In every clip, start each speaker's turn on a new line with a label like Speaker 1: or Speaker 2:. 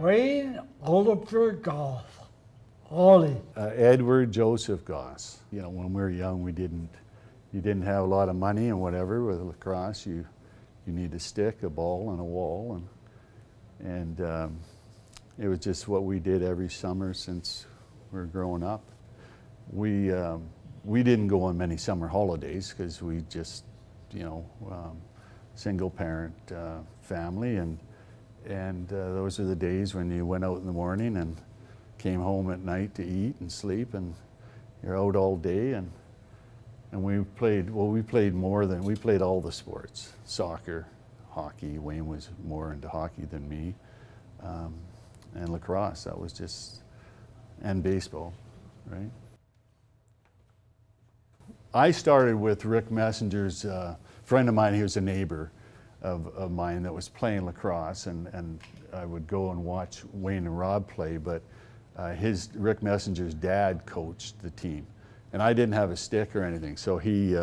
Speaker 1: Wayne, Oliver, Goss, Ollie.
Speaker 2: Edward Joseph Goss. You know, when we were young, you didn't have a lot of money and whatever. With lacrosse, you need a stick, a ball, and a wall, and it was just what we did every summer since we were growing up. We didn't go on many summer holidays because we just, you know, single parent family, and those are the days when you went out in the morning and came home at night to eat and sleep, and you're out all day, and we played all the sports: soccer, hockey. Wayne was more into hockey than me, and lacrosse. That was just, and baseball, right? I started with Rick Messenger's friend of mine. He was a neighbor of mine that was playing lacrosse, and I would go and watch Wayne and Rob play, but Rick Messenger's dad coached the team, and I didn't have a stick or anything, so he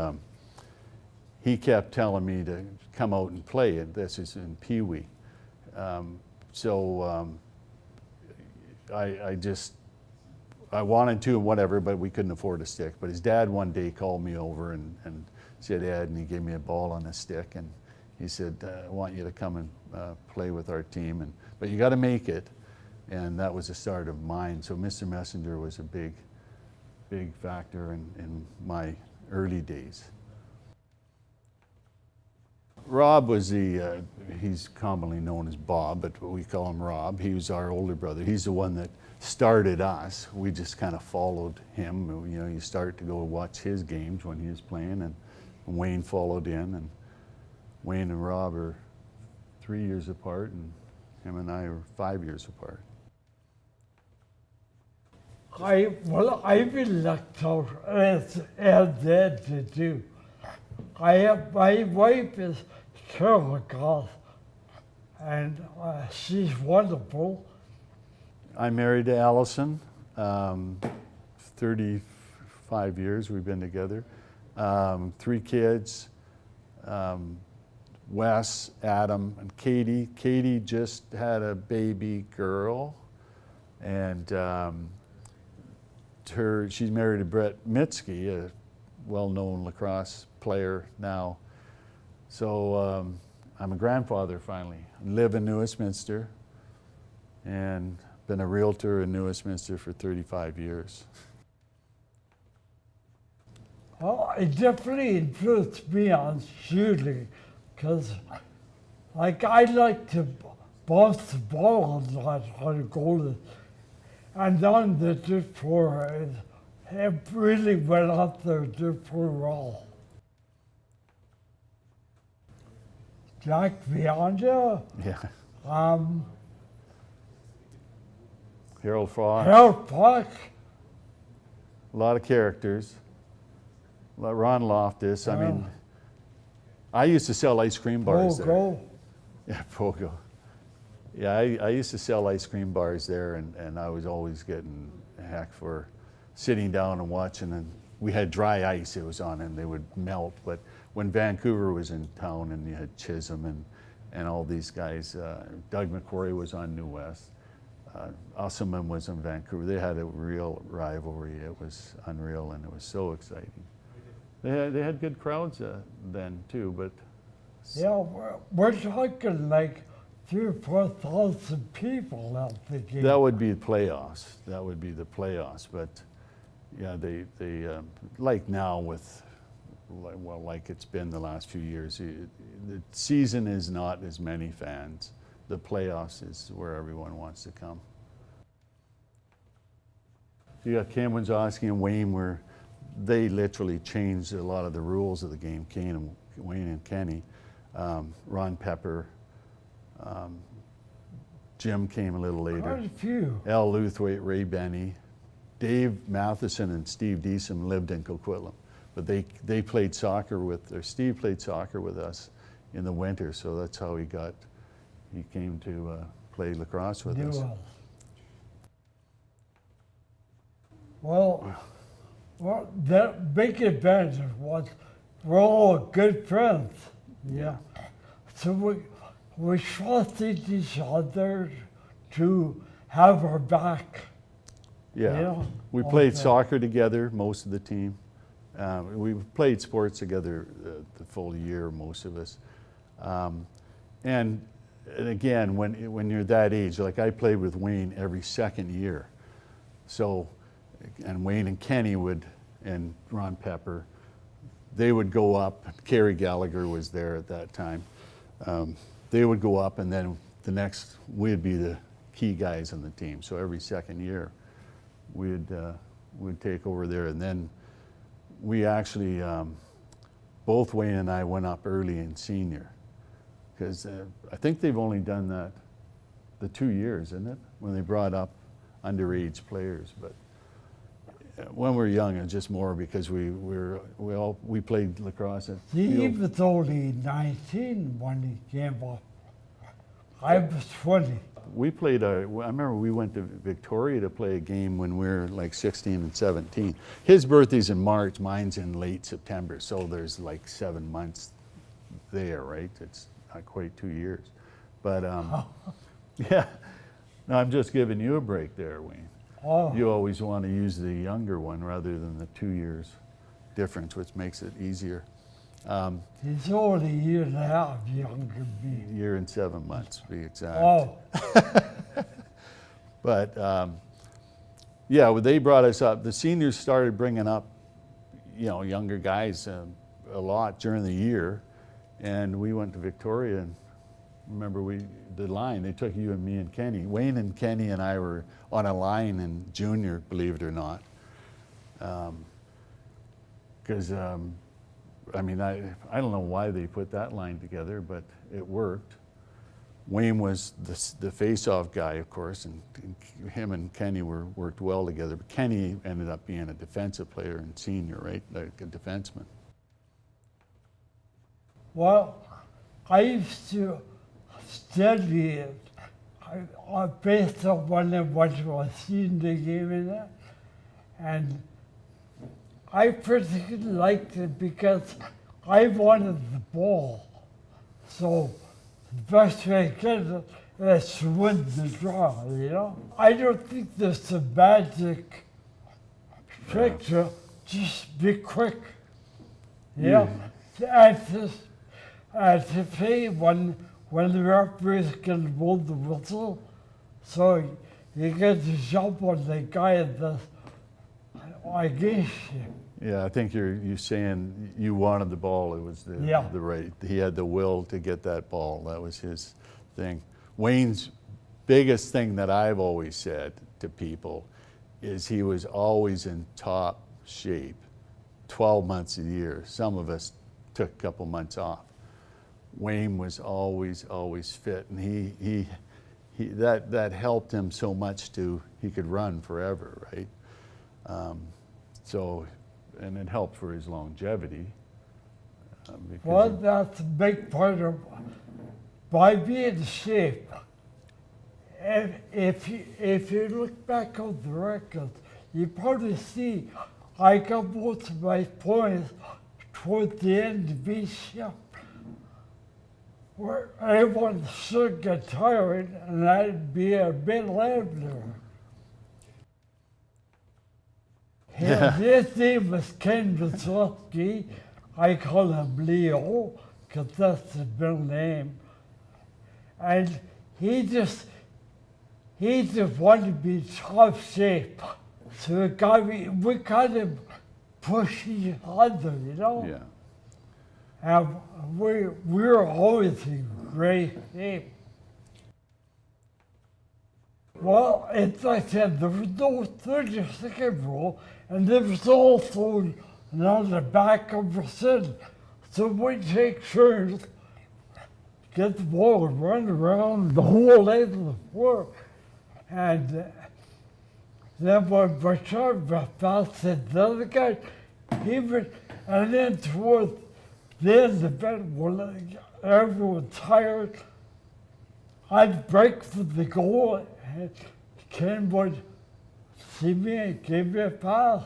Speaker 2: kept telling me to come out and play, and this is in Pee Wee. I wanted to and whatever, but we couldn't afford a stick. But his dad one day called me over and said, Ed, and he gave me a ball on a stick, and he said, I want you to come and play with our team, but you got to make it. And that was the start of mine. So Mr. Messenger was a big factor in my early days. Rob was he's commonly known as Bob, but we call him Rob. He was our older brother. He's the one that started us. We just kind of followed him. You know, you start to go watch his games when he was playing, and Wayne followed in, and Wayne and Rob are 3 years apart, and him and I are 5 years apart.
Speaker 1: I've been looked out as Ed to do. My wife is Carol Goss, and she's wonderful.
Speaker 2: I'm married to Ellison. 35 years we've been together. 3 kids, Wes, Adam, and Katie. Katie just had a baby girl, and she's married to Brett Mitski, a well-known lacrosse player now. So I'm a grandfather finally. I live in New Westminster, and been a realtor in New Westminster for 35 years.
Speaker 1: Well, it definitely influenced me on shooting, because like I like to bounce the ball a lot on a goal, and on the dip for it really went up there dip for all. Jack Vianda.
Speaker 2: Yeah. Harold Fox.
Speaker 1: Harold Fox.
Speaker 2: A lot of characters. Ron Loftus. I mean, I used to sell ice cream bars there. Yeah, Pogo. Yeah, I used to sell ice cream bars there, and I was always getting heck for sitting down and watching. And we had dry ice it was on, and they would melt. But when Vancouver was in town, and you had Chisholm and all these guys, Doug McRory was on New West. Oshawa was in Vancouver. They had a real rivalry. It was unreal, and it was so exciting. They had good crowds then too, but
Speaker 1: yeah, we're talking like 3,000 or 4,000 people at the game.
Speaker 2: That would be the playoffs. That would be the playoffs. But yeah, they like now with like it's been the last few years. The season is not as many fans. The playoffs is where everyone wants to come. You got Cam Wazowski and Wayne, where they literally changed a lot of the rules of the game. Wayne and Kenny, Ron Pepper, Jim came a little later.
Speaker 1: Quite a few.
Speaker 2: Al Luthwaite, Ray Benny, Dave Matheson, and Steve Deesum lived in Coquitlam, but they played soccer Steve played soccer with us in the winter, so that's how he came to play lacrosse with us.
Speaker 1: Well, the big advantage was we're all good friends. Yeah. So we trusted each other to have our back.
Speaker 2: Yeah,
Speaker 1: Yeah.
Speaker 2: we played
Speaker 1: Okay.
Speaker 2: soccer together, most of the team. We played sports together the full year, most of us. And again, when you're that age, like I played with Wayne every second year. So, and Wayne and Kenny and Ron Pepper, they would go up. Kerry Gallagher was there at that time. They would go up, and then we'd be the key guys on the team. So every second year, we'd take over there, and then we actually, both Wayne and I went up early in senior, because I think they've only done that the 2 years, isn't it? When they brought up underage players, but when we were young, it was just more because we played lacrosse at
Speaker 1: He
Speaker 2: field.
Speaker 1: was only 19 when he came up. I was 20.
Speaker 2: We played I remember we went to Victoria to play a game when we were like 16 and 17. His birthday's in March, mine's in late September, so there's like 7 months there, right? It's not quite 2 years. But yeah, no, I'm just giving you a break there, Wayne.
Speaker 1: Oh,
Speaker 2: You always want to use the younger one rather than the 2 years difference, which makes it easier.
Speaker 1: he's only a year and a half younger than me.
Speaker 2: Year and 7 months, to be exact.
Speaker 1: Oh,
Speaker 2: But yeah, well, they brought us up. The seniors started bringing up, younger guys a lot during the year, and we went to Victoria. And remember, the line they took you and me and Kenny. Wayne and Kenny and I were on a line in junior, believe it or not, because I don't know why they put that line together, but it worked. Wayne was the face-off guy, of course, and him and Kenny worked well together. But Kenny ended up being a defensive player in senior, right? Like a defenseman.
Speaker 1: well, I used to study it. I based on when I went to a senior game in it, and I particularly liked it because I wanted the ball. So the best way to get it is to win the draw, I don't think there's a magic trick to just be quick. And to play when the referee's going to blow the whistle, so you get to jump on the guy that's against you.
Speaker 2: Yeah, I think you're saying you wanted the ball. It was the right. He had the will to get that ball. That was his thing. Wayne's biggest thing that I've always said to people is he was always in top shape, 12 months a year. Some of us took a couple months off. Wayne was always fit, and he that helped him so much he could run forever, right? And it helped for his longevity.
Speaker 1: Well, that's a big part of by being in shape. If you look back on the records, you probably see I got most of my points towards the end of each year, where everyone should get tired and I'd be a bit louder. His name was Ken Wysocki. I call him Leo, because that's his middle name. And he just wanted to be in top shape. So we kind of push each other,
Speaker 2: Yeah.
Speaker 1: And we're always in great shape. Well, it's like I said, there was no 30-second rule, and there was also another backup percent. So we take turns, get the ball and run around the whole length of the floor. And then when Bouchard was fast, the other guy, and then towards the end of it, when everyone's tired, I'd break for the goal, and Ken would see me and give me a pass.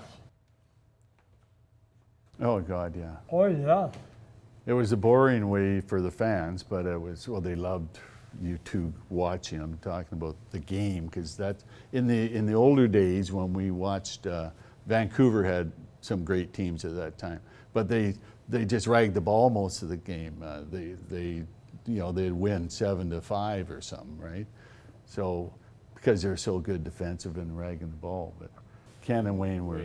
Speaker 2: Oh God, yeah.
Speaker 1: Oh, yeah.
Speaker 2: It was a boring way for the fans, but it was, well, they loved you two watching. I'm talking about the game, because that in the older days when we watched, Vancouver had some great teams at that time, but they just ragged the ball most of the game. They'd win 7-5 or something, right? So because they're so good defensive and ragging the ball, but Ken and Wayne were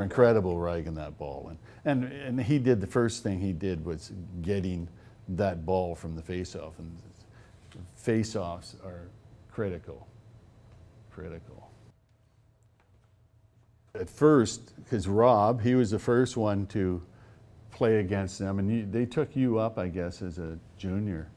Speaker 2: incredible ragging that ball, and he did, the first thing he did was getting that ball from the faceoff, and faceoffs are critical. At first, because Rob, he was the first one to play against them, and they took you up, I guess, as a junior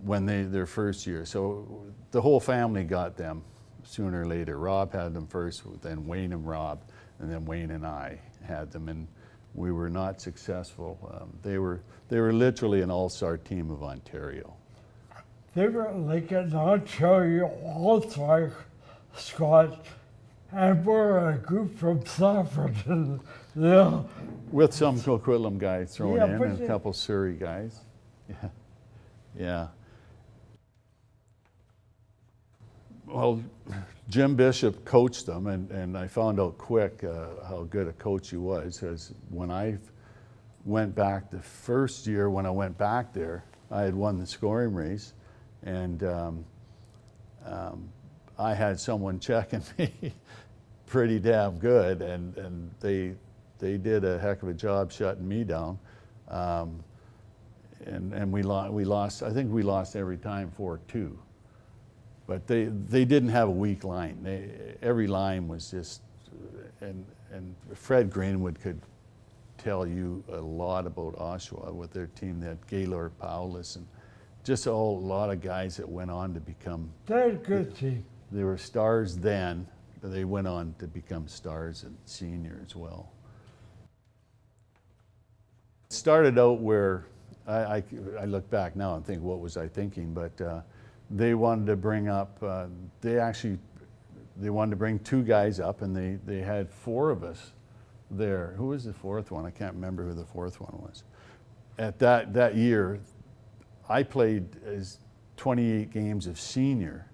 Speaker 2: when their first year. So the whole family got them sooner or later. Rob had them first, then Wayne and Rob, and then Wayne and I had them, and we were not successful. They were literally an all-star team of Ontario.
Speaker 1: They were like an Ontario all-star squad, and we're a group from Sanderson.
Speaker 2: With some Coquitlam guys thrown
Speaker 1: Yeah,
Speaker 2: in,
Speaker 1: but
Speaker 2: and a couple Surrey guys. Yeah. Well, Jim Bishop coached them, and I found out quick how good a coach he was, because when I went back the first year, when I went back there, I had won the scoring race, and I had someone checking me pretty damn good, and they did a heck of a job shutting me down, and we lost. I think we lost every time 4-2. But they didn't have a weak line. Every line was just, and Fred Greenwood could tell you a lot about Oshawa with their team. They had Gaylord Paulus and just a lot of guys that went on to become.
Speaker 1: They're a good team.
Speaker 2: They were stars then, but they went on to become stars at senior as well. It started out where I look back now and think, what was I thinking? But they wanted to bring up, they wanted to bring 2 guys up, and they had 4 of us there. Who was the 4th one? I can't remember who the 4th one was. At that year, I played as 28 games of senior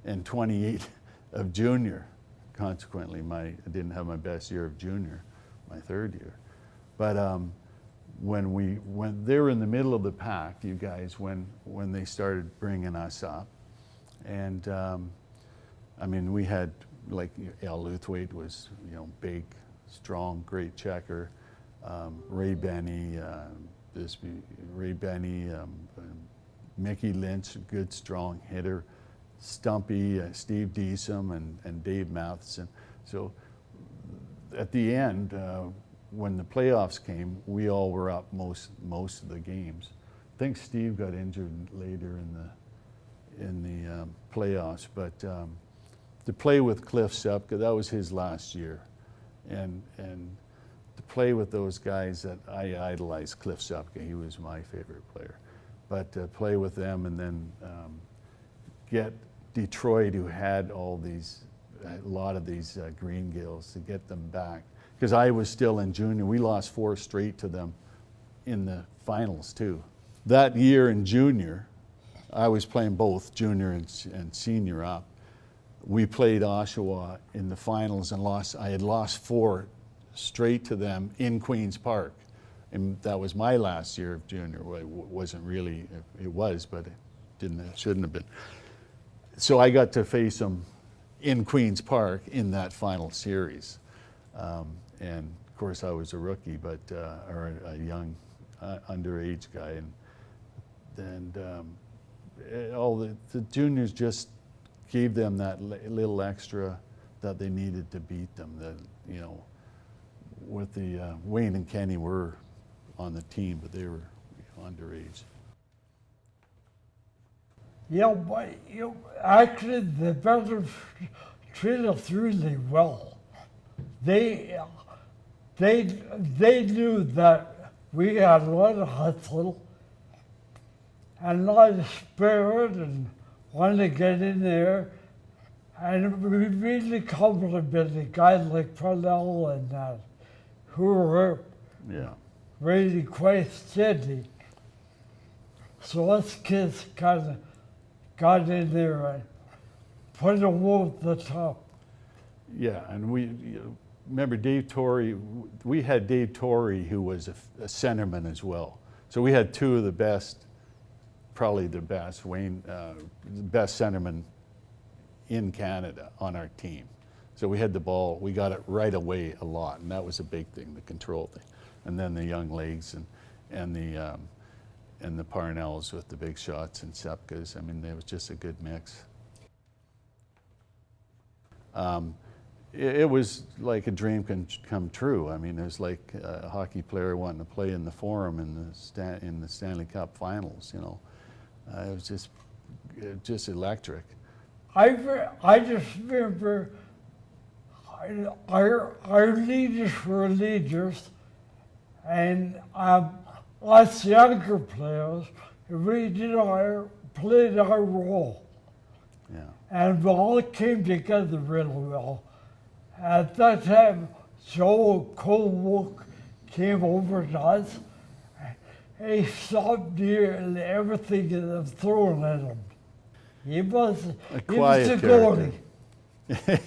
Speaker 2: and 28 of junior. Consequently, I didn't have my best year of junior, my 3rd year. But when they were in the middle of the pack, you guys, when they started bringing us up, and I mean, we had, like, Al Luthwaite was, big, strong, great checker. Ray Benny, Mickey Lynch, good, strong hitter. Stumpy, Steve Deesum, and Dave Matheson. So at the end, when the playoffs came, we all were up most of the games. I think Steve got injured later in the playoffs, but to play with Cliff Sepka, that was his last year, and to play with those guys that I idolized, Cliff Sepka, he was my favorite player, but to play with them and then get Detroit, who had a lot of these Green Gaels, to get them back. Because I was still in junior. We lost 4 straight to them in the finals too. That year in junior, I was playing both junior and senior up. We played Oshawa in the finals and lost. I had lost 4 straight to them in Queen's Park. And that was my last year of junior. Well, it wasn't really, it was, but it shouldn't have been. So I got to face them in Queen's Park in that final series. And of course I was a rookie, or a young underage guy. And all the juniors just gave them that little extra that they needed to beat them. That, with the, Wayne and Kenny were on the team, but they were underage.
Speaker 1: Yeah, but actually the better treated us really well. They knew that we had a lot of hustle and a lot of spirit and wanted to get in there. And we really complimented guys like Parnell and that, who were really quite steady. So us kids kind of got in there and put them over the top.
Speaker 2: Yeah, and remember Dave Torrey, we had Dave Torrey who was a centerman as well. So we had two of the best, probably the best, best centermen in Canada on our team. So we had the ball, we got it right away a lot, and that was a big thing, the control thing. And then the young legs and the Parnells with the big shots and Sepkas. I mean, it was just a good mix. It was like a dream come true. I mean, it was like a hockey player wanting to play in the Forum in the Stanley Cup Finals. You know, it was just electric.
Speaker 1: I just remember our leaders were leaders, and us younger players, we played our role.
Speaker 2: Yeah.
Speaker 1: And we all came together really well. At that time, Joe Colwook came over to us. He stopped nearly everything that was thrown at him. He was a goalie.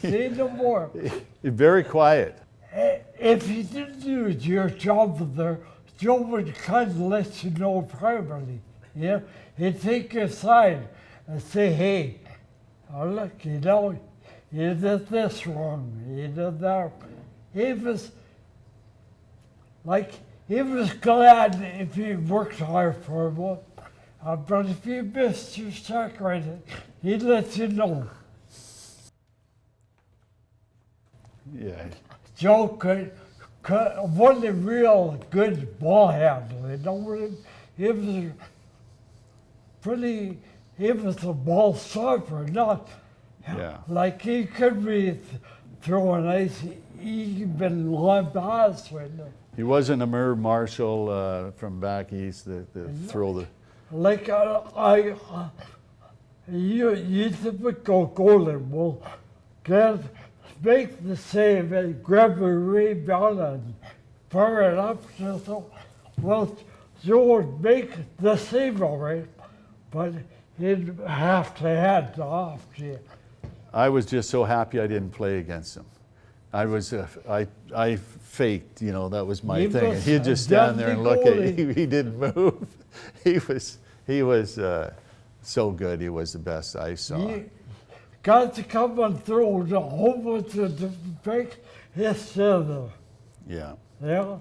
Speaker 1: Say no more.
Speaker 2: Very quiet.
Speaker 1: If you didn't do your job there, Joe would kind of let you know privately. Yeah, he'd take you aside and say, "Hey, oh, look, you know, you did this wrong, you did that." He was glad if you worked hard for him, but if you missed your check right, he'd let you know.
Speaker 2: Yeah.
Speaker 1: Joe wasn't a real good ball handler. You know, he was a ball stopper, not like he could be throwing ice, even long pass right now.
Speaker 2: He wasn't a Merv Marshall from back east that throw the.
Speaker 1: Like you typical goalie will make the save and grab a rebound and fire it up. So, well, Joe would make the save all right, but he'd have to hand off to you.
Speaker 2: I was just so happy I didn't play against him. I faked, you know, that was my thing. And he'd just stand there and look at me. He didn't move. He was so good. He was the best I saw.
Speaker 1: He got to come and throw the whole bunch of the break his center.
Speaker 2: Yeah.
Speaker 1: Yeah.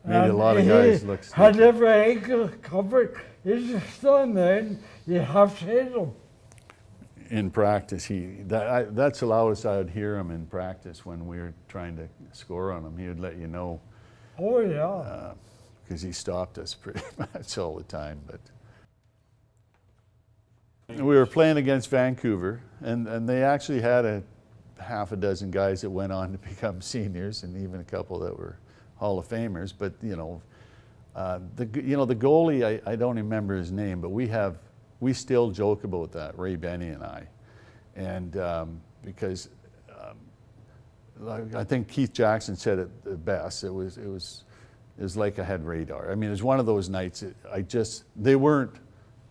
Speaker 2: Made a lot of guys look stupid.
Speaker 1: Had every angle covered. He's just standing there and you have to hit him.
Speaker 2: In practice, that's the loudest I would hear him in practice when we were trying to score on him. He would let you know.
Speaker 1: Oh, yeah.
Speaker 2: Because he stopped us pretty much all the time. But we were playing against Vancouver, and they actually had half a dozen guys that went on to become seniors, and even a couple that were Hall of Famers. But the goalie, I don't remember his name, but we still joke about that, Ray Benny and I, and because I think Keith Jackson said it the best. It was like I had radar. I mean, it was one of those nights.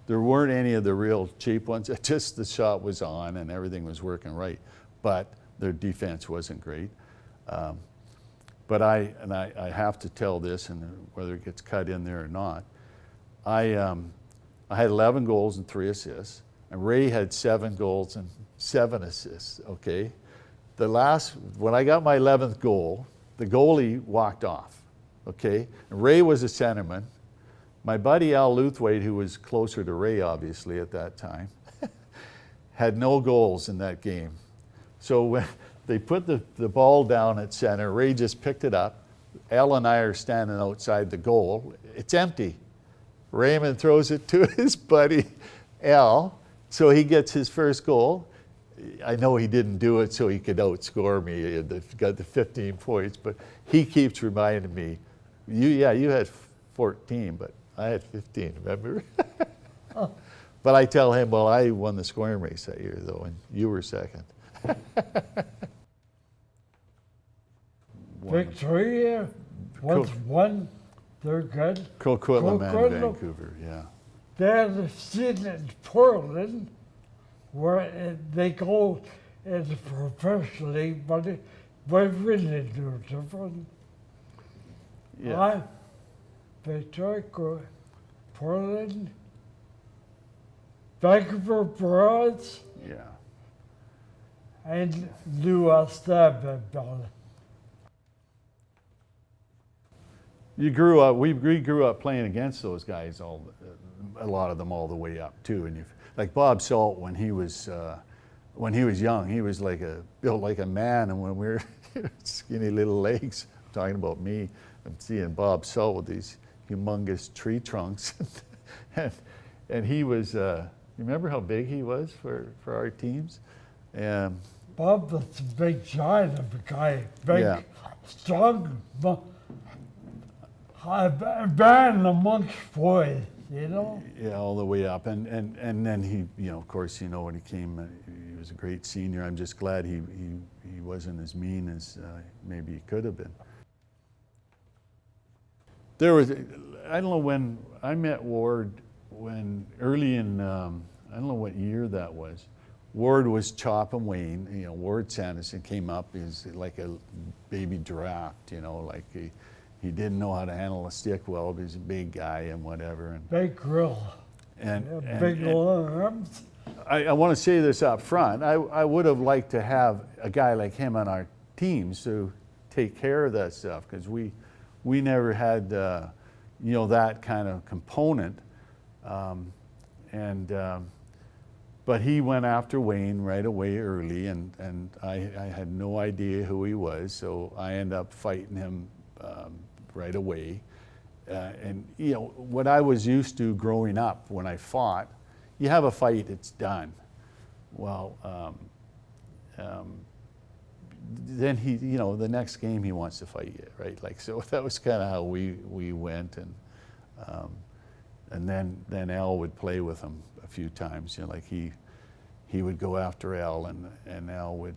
Speaker 2: There weren't any of the real cheap ones. It just the shot was on and everything was working right, but their defense wasn't great. But I have to tell this, and whether it gets cut in there or not, I had 11 goals and 3 assists, and Ray had 7 goals and 7 assists, okay? When I got my 11th goal, the goalie walked off, okay? And Ray was a centerman. My buddy Al Luthwaite, who was closer to Ray obviously at that time, had no goals in that game. So when they put the ball down at center, Ray just picked it up. Al and I are standing outside the goal. It's empty. Raymond throws it to his buddy Al, so he gets his first goal. I know he didn't do it so he could outscore me. He got the 15 points, but he keeps reminding me, you had 14, but I had 15, remember? But I tell him, well, I won the scoring race that year, though, and you were second.
Speaker 1: Victoria was one. They're good.
Speaker 2: Coquitlam and Vancouver, yeah.
Speaker 1: They had a seat in Portland. where they go into professionally, but we're really no different.
Speaker 2: Yeah.
Speaker 1: I, Victoria, Portland, Vancouver Broads,
Speaker 2: Yeah.
Speaker 1: and US Salmonbellies.
Speaker 2: We grew up playing against those guys, a lot of them all the way up too. And like Bob Salt, when he was young, he was built like a man, and when we were skinny little legs, talking about me, I'm seeing Bob Salt with these humongous tree trunks, and he was. You remember how big he was for our teams?
Speaker 1: Bob was a big giant of a guy, big,
Speaker 2: Yeah.
Speaker 1: strong, man amongst boys, you know?
Speaker 2: Yeah, all the way up, and then he, of course, when he came, he was a great senior. I'm just glad he wasn't as mean as maybe he could have been. There was, I don't know when I met Ward, when early in, I don't know what year that was. Ward was chopping Wayne. Ward Sanderson came up as like a baby giraffe. Like he didn't know how to handle a stick well, but he's a big guy and whatever. And
Speaker 1: big grill. Big long arms.
Speaker 2: I want to say this up front. I would have liked to have a guy like him on our teams to take care of that stuff, because we never had that kind of component. But he went after Wayne right away early, and I had no idea who he was, so I ended up fighting him right away. And what I was used to growing up, when I fought, you have a fight, it's done. Well, then he, the next game he wants to fight you, right? So that was kind of how we went, and then Al would play with him a few times. He would go after Al, and Al would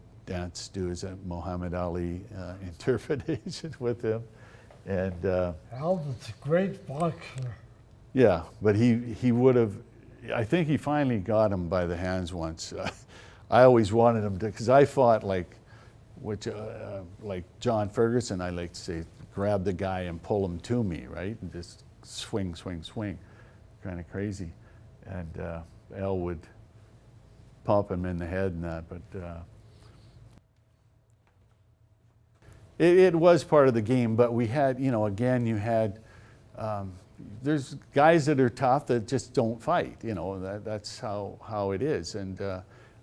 Speaker 2: do his Muhammad Ali interpretation with him, and
Speaker 1: Al was a great boxer.
Speaker 2: yeah, but he would have. I think he finally got him by the hands once. I always wanted him to, because I fought like John Ferguson. I like to say, grab the guy and pull him to me, right, and just swing, kind of crazy. And Al would pop him in the head and that, but it was part of the game. But we had, again, you had. There's guys that are tough that just don't fight. That's how it is. And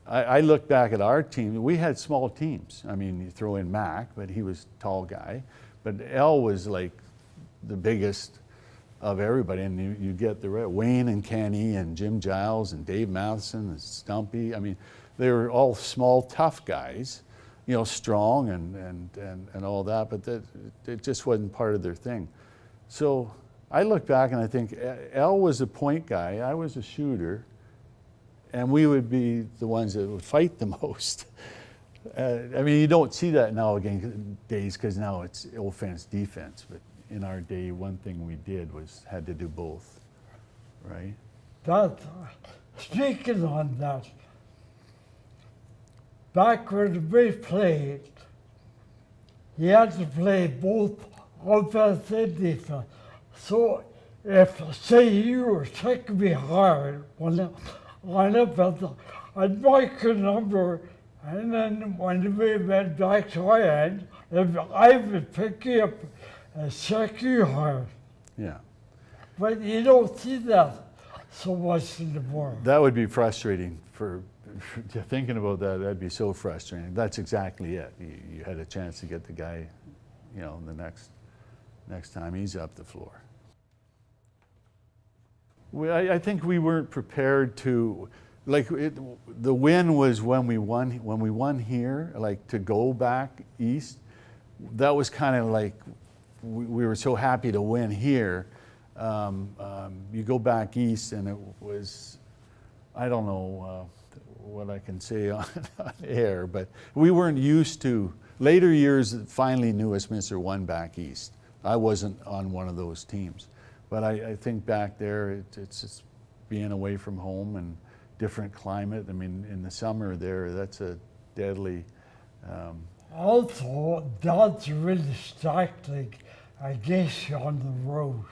Speaker 2: I look back at our team. We had small teams. I mean, you throw in Mac, but he was a tall guy. But L was like the biggest of everybody. And you get the Wayne and Kenny and Jim Giles and Dave Matheson and Stumpy. I mean, they were all small, tough guys. Strong and all that. But it just wasn't part of their thing. So I look back and I think Al was a point guy, I was a shooter, and we would be the ones that would fight the most. I mean, you don't see that nowadays, because now it's offense, defense. But in our day, one thing we did had to do both, right?
Speaker 1: Speaking on that, back when we played, you had to play both offense and defense. So if, say, you were taking me hard on a I'd mark a number, and then when we went back to our end, if I would pick you up and check you hard.
Speaker 2: Yeah.
Speaker 1: But you don't see that so much anymore. That
Speaker 2: would be frustrating for thinking about that. That'd be so frustrating. That's exactly it. You had a chance to get the guy, the next time he's up the floor. I think we weren't prepared to, the win was when we won here, to go back east. That was kind of like, we were so happy to win here. You go back east and it was, I don't know what I can say on air, but we weren't used to, later years finally knew us Mr. One back east. I wasn't on one of those teams. But I think back there, it's just being away from home, and different climate. I mean, in the summer there, that's a deadly.
Speaker 1: Also, that's really startling, I guess, on the road.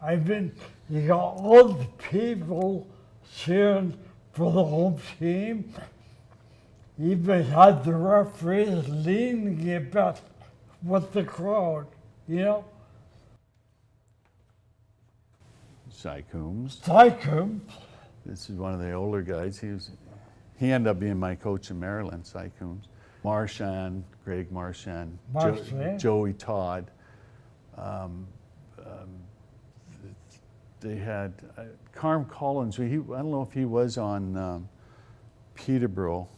Speaker 1: I mean, you got all the people cheering for the home team. Even had the referees leaning a bit with the crowd, you know?
Speaker 2: Cy Coombs.
Speaker 1: Cy Coombs.
Speaker 2: This is one of the older guys. He ended up being my coach in Maryland, Cy Coombs. Marchand, Greg Marchand, Joey Todd. They had Carm Collins. I don't know if he was on Peterborough.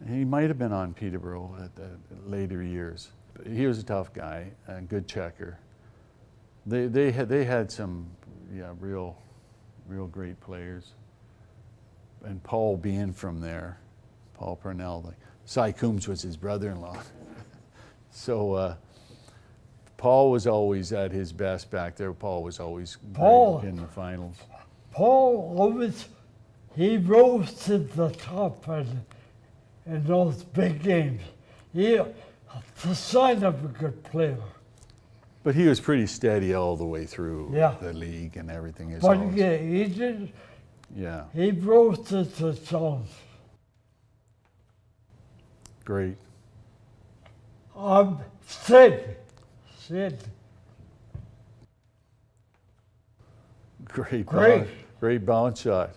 Speaker 2: He might have been on Peterborough at the later years. He was a tough guy, a good checker. They had some real great players. And Paul being from there, Paul Parnell, like Cy Coombs was his brother-in-law. So Paul was always at his best back there. Paul was always great in the finals.
Speaker 1: Paul always, he rose to the top in those big games. He, the sign of a good player.
Speaker 2: But he was pretty steady all the way through the league and everything.
Speaker 1: But he did.
Speaker 2: Yeah.
Speaker 1: He rose to the top.
Speaker 2: Great.
Speaker 1: Sid.
Speaker 2: Great bounce shot.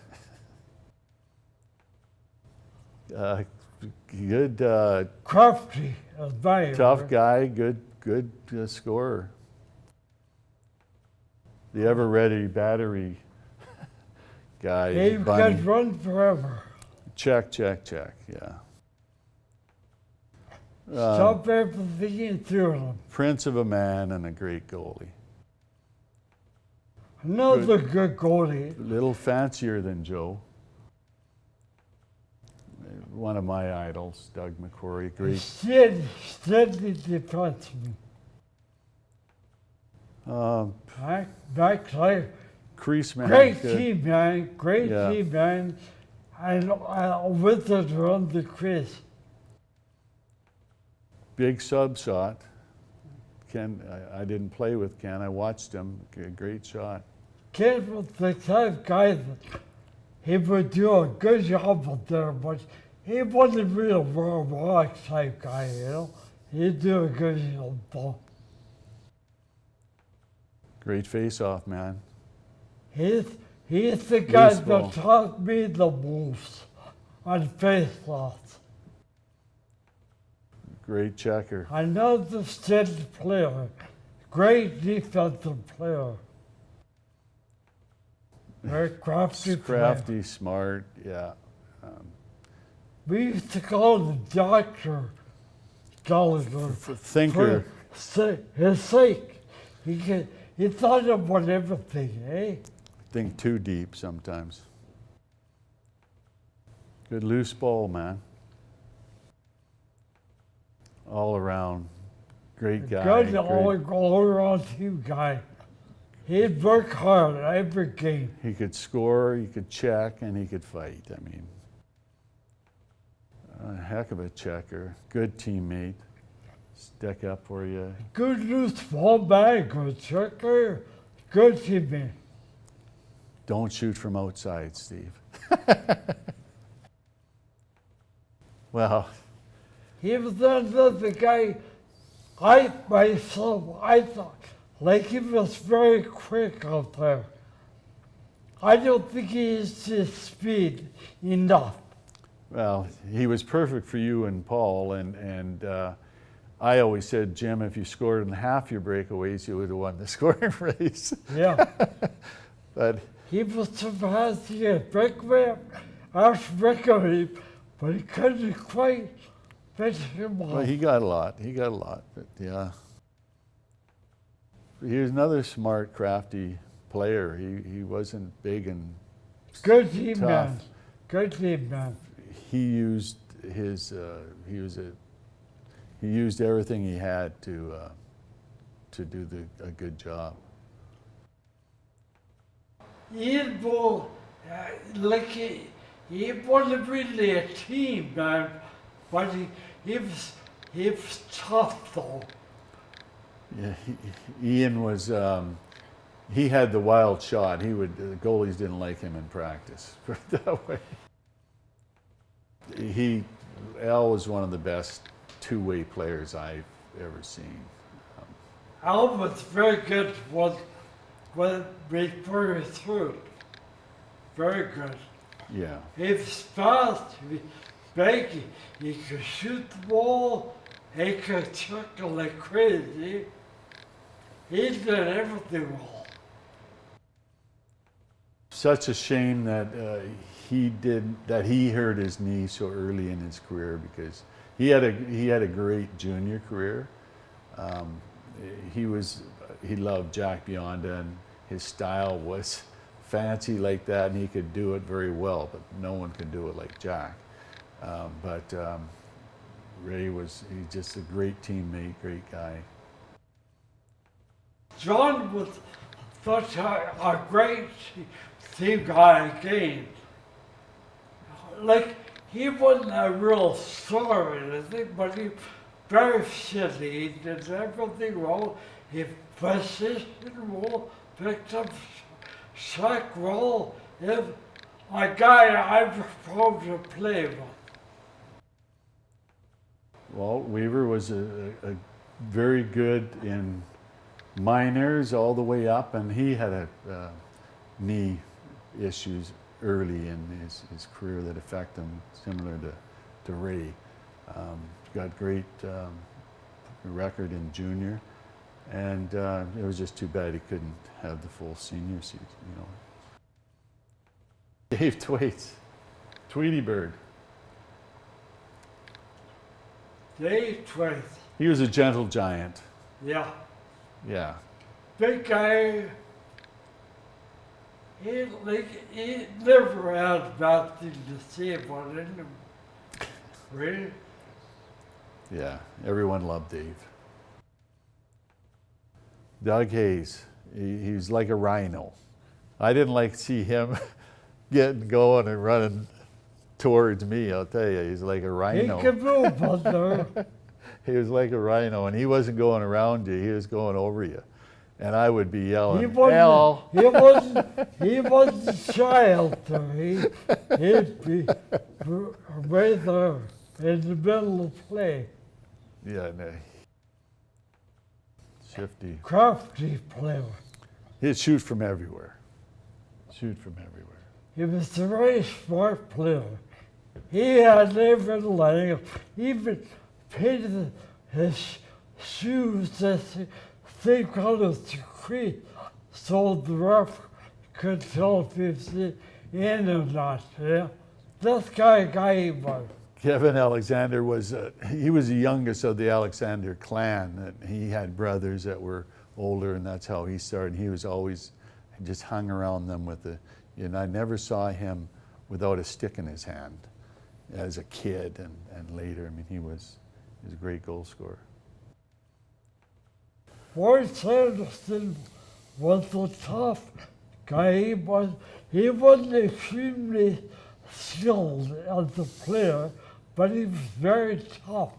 Speaker 2: Good.
Speaker 1: Crafty.
Speaker 2: Tough guy. Good scorer. The ever-ready battery guy.
Speaker 1: He can run forever.
Speaker 2: Check, yeah.
Speaker 1: Stop everything through him.
Speaker 2: Prince of a man and a great goalie.
Speaker 1: Another good goalie.
Speaker 2: A little fancier than Joe. One of my idols, Doug McRory. Great.
Speaker 1: Steady defenseman. Back there.
Speaker 2: Crease man.
Speaker 1: Great team man. And with it around the crease.
Speaker 2: Big sub shot. Ken, I didn't play with Ken. I watched him. Great shot.
Speaker 1: Ken was the type of guy that he would do a good job up there, but he wasn't real raw type guy, you know. He'd do a good job though.
Speaker 2: Great face-off, man.
Speaker 1: He's the guy that taught me the moves on face-offs.
Speaker 2: Great checker.
Speaker 1: Another steady player. Great defensive player. Very crafty player.
Speaker 2: Smart, yeah.
Speaker 1: We used to call him Doctor Gallagher.
Speaker 2: Thinker.
Speaker 1: For his sake. He thought about everything, eh?
Speaker 2: Think too deep sometimes. Good loose ball, man. All around. Great guy.
Speaker 1: Good all around team guy. He'd work hard every game.
Speaker 2: He could score, he could check, and he could fight. I mean, a heck of a checker. Good teammate. Stick up for you.
Speaker 1: Good loose ball man, good checker, good teammate.
Speaker 2: Don't shoot from outside, Steve. Well.
Speaker 1: He was the guy, I thought, like he was very quick out there. I don't think he used his speed enough.
Speaker 2: Well, he was perfect for you and Paul, and I always said, Jim, if you scored in half your breakaways, you would have won the scoring race.
Speaker 1: Yeah.
Speaker 2: But
Speaker 1: he was surprised to get breakaway after breakaway, but he couldn't quite finish him off.
Speaker 2: Well, he got a lot, but yeah. He was another smart, crafty player. He wasn't big and
Speaker 1: good team
Speaker 2: tough.
Speaker 1: Man. Good team man.
Speaker 2: He used his he used everything he had to do a good job.
Speaker 1: Ian Bull Like he wasn't really a team man, but he was tough though.
Speaker 2: Yeah, Ian was, he had the wild shot. The goalies didn't like him in practice, put it that way. Al was one of the best two-way players I've ever seen.
Speaker 1: Al was very good when before he threw. Very good.
Speaker 2: Yeah.
Speaker 1: He was fast, he was big, he could shoot the ball, he could tackle like crazy. He did everything well.
Speaker 2: Such a shame that he hurt his knee so early in his career, because he had a great junior career. He loved Jack Bionda, and his style was fancy like that, and he could do it very well, but no one could do it like Jack. Ray he's just a great teammate, great guy.
Speaker 1: John was such a great team guy again. Like, he wasn't a real star or anything, but he very steady. He did everything well. He positioned well, picked up sack well. A guy I'm proud to play with.
Speaker 2: Walt Weaver was a very good in minors all the way up, and he had knee issues early in his career that affected him, similar to Ray. Got great record in junior, and it was just too bad he couldn't have the full senior season, you know. Dave Thwaites, Tweety Bird.
Speaker 1: Dave Thwaites.
Speaker 2: He was a gentle giant.
Speaker 1: Yeah.
Speaker 2: Yeah.
Speaker 1: Big guy. He never had bad thing to say about him. Really?
Speaker 2: Yeah, everyone loved Dave. Doug Hayes, he was like a rhino. I didn't like to see him getting going and running towards me, I'll tell you. He's like a rhino.
Speaker 1: He could move, brother.
Speaker 2: He was like a rhino, and he wasn't going around you, he was going over you. And I would be yelling, Al.
Speaker 1: He wasn't shy out there. He'd be right there in the middle of play.
Speaker 2: Yeah, no. Shifty.
Speaker 1: Crafty player.
Speaker 2: He'd shoot from everywhere. Shoot from everywhere.
Speaker 1: He was a very smart player. He had every line. He even painted his shoes the same color as the crease, so the ref could tell if he was in or not. Yeah, this guy he was.
Speaker 2: Kevin Alexander was he was the youngest of the Alexander clan. And he had brothers that were older, and that's how he started. He was always just hung around them with and I never saw him without a stick in his hand as a kid and later. I mean, he was a great goal scorer.
Speaker 1: Walt Sanderson was a tough guy. He wasn't extremely skilled as a player, but he was very tough.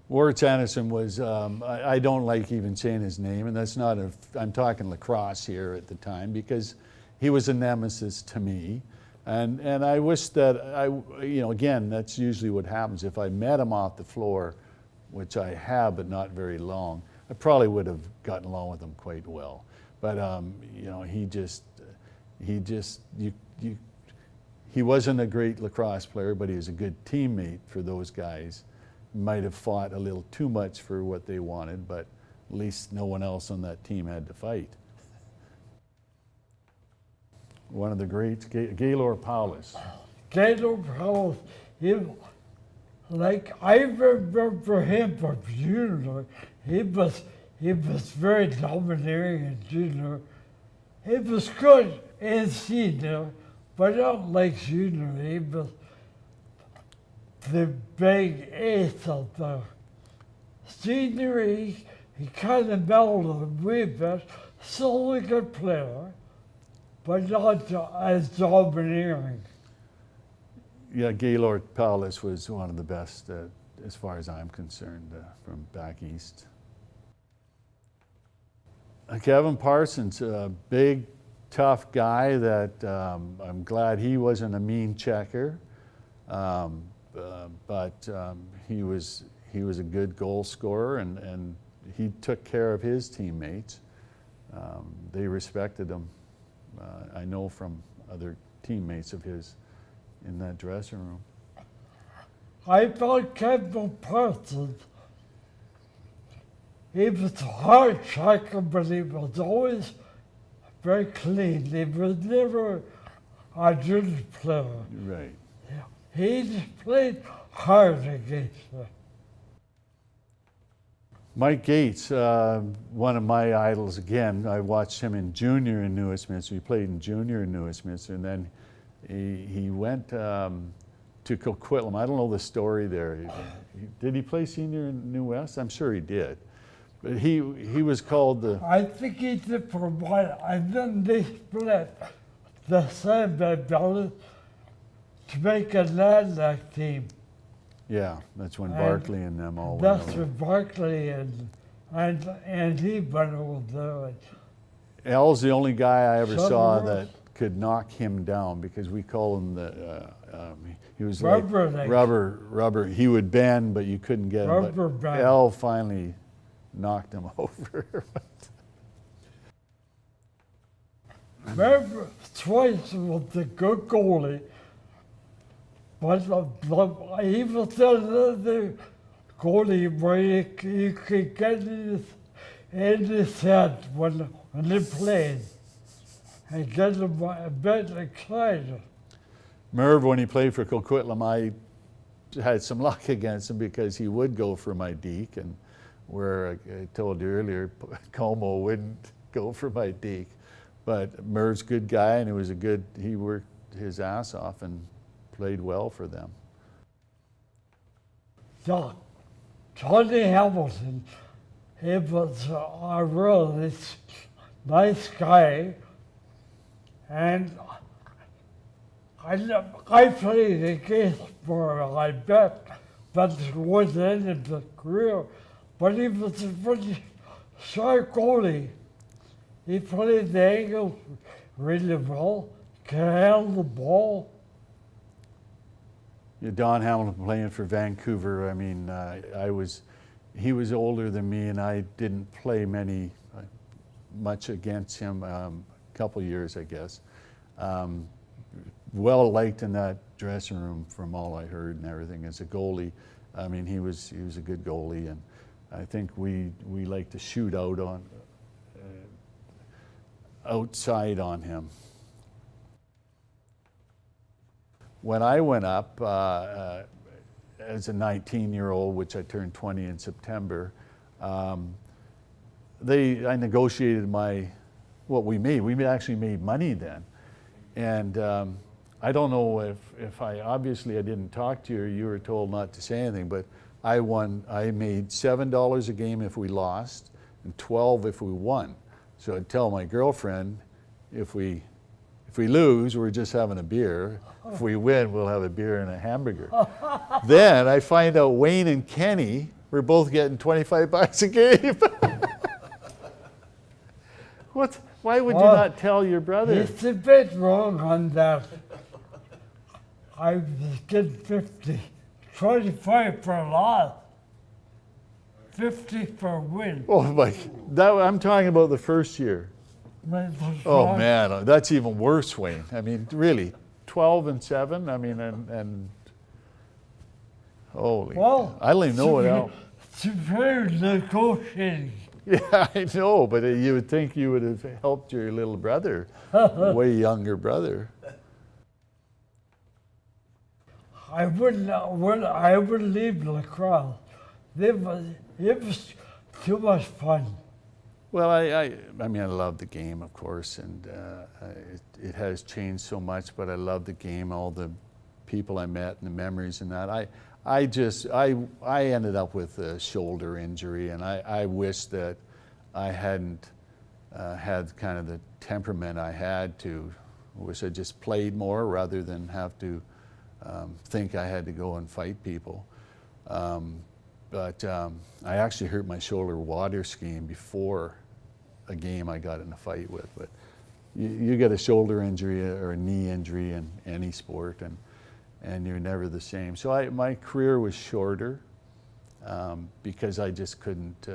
Speaker 2: Walt Sanderson was, I don't like even saying his name, and that's not I'm talking lacrosse here at the time, because he was a nemesis to me. And I wish that again, that's usually what happens. If I met him off the floor, which I have, but not very long, I probably would have gotten along with him quite well. But he wasn't a great lacrosse player, but he was a good teammate for those guys. Might have fought a little too much for what they wanted, but at least no one else on that team had to fight. One of the greats, Gaylor Paulus.
Speaker 1: Gaylor Paulus, I remember him from junior. He was very domineering in junior. He was good in senior, but not like junior. He was the big ace out there. Senior, he kind of mellowed a wee bit, still a good player. but not as domineering.
Speaker 2: Yeah, Gaylord Palace was one of the best, as far as I'm concerned, from back east. Kevin Parsons, a big, tough guy that I'm glad he wasn't a mean checker, but he was a good goal scorer, and he took care of his teammates. They respected him. I know from other teammates of his in that dressing room.
Speaker 1: I thought Kevin Parsons, he was a hard checker, but he was always very clean. He was never a dirty player.
Speaker 2: Right.
Speaker 1: He just played hard against them.
Speaker 2: Mike Gates, one of my idols again. I watched him in junior in New Westminster. He played in junior in New Westminster, and then he went to Coquitlam. I don't know the story there. Did he play senior in New West? I'm sure he did. But he was called the...
Speaker 1: I think he did for a while, and then they split the Salmonbellies to make a landlocked team.
Speaker 2: Yeah, that's when Barkley and them all went
Speaker 1: That's
Speaker 2: over.
Speaker 1: when Barkley and he went over there.
Speaker 2: Al's the only guy I ever saw
Speaker 1: Shuttleworth.
Speaker 2: that could knock him down, because we call him the... he was
Speaker 1: Rubber
Speaker 2: like
Speaker 1: leg.
Speaker 2: rubber. He would bend, but you couldn't get him.
Speaker 1: Rubber
Speaker 2: But
Speaker 1: band.
Speaker 2: Al finally knocked him over.
Speaker 1: Remember, twice was a good goalie, but he was another goalie where you could get in his head when he played and get him a bit excited.
Speaker 2: Merv, when he played for Coquitlam, I had some luck against him because he would go for my deke, and where I told you earlier, Como wouldn't go for my deke. But Merv's a good guy, and he worked his ass off and played well for them.
Speaker 1: So, Tony Hamilton, he was a really nice guy, and I played against for I bet, but towards the end of the career, but he was a pretty sharp goalie. He played the angle really well, could handle the ball.
Speaker 2: Yeah, Don Hamilton playing for Vancouver. I mean, he was older than me, and I didn't play much against him. A couple years, I guess. Well liked in that dressing room from all I heard and everything. As a goalie, I mean, he was a good goalie, and I think we like to shoot outside on him. When I went up as a 19-year-old, which I turned 20 in September, I negotiated what we made. We actually made money then, and I don't know if I didn't talk to you, or you were told not to say anything, but I made $7 a game if we lost and $12 if we won. So I'd tell my girlfriend, if we lose, we're just having a beer. If we win, we'll have a beer and a hamburger. Then I find out Wayne and Kenny were both getting $25 a game. Why would you not tell your brother?
Speaker 1: It's a bit wrong on that. I was getting 50, 25 for a loss, 50 for a win.
Speaker 2: Oh my! I'm talking about the first year. Oh man, that's even worse, Wayne. I mean, really, 12-7. I mean, and holy!
Speaker 1: Well,
Speaker 2: I don't even know what else.
Speaker 1: It's very negotiating.
Speaker 2: Yeah, I know, but you would think you would have helped your little brother, way younger brother.
Speaker 1: I wouldn't leave lacrosse. It was too much fun.
Speaker 2: Well, I mean, I love the game, of course, and it has changed so much, but I love the game, all the people I met and the memories and that. I ended up with a shoulder injury, and I wish that I hadn't had kind of the temperament I had to, wish I just played more rather than have to think I had to go and fight people. But I actually hurt my shoulder water skiing before a game I got in a fight with. But you get a shoulder injury or a knee injury in any sport, and you're never the same. So my career was shorter because I just couldn't,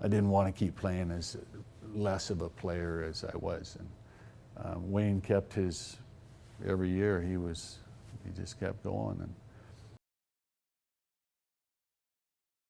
Speaker 2: I didn't want to keep playing as less of a player as I was. And Wayne kept his, every year he just kept going. And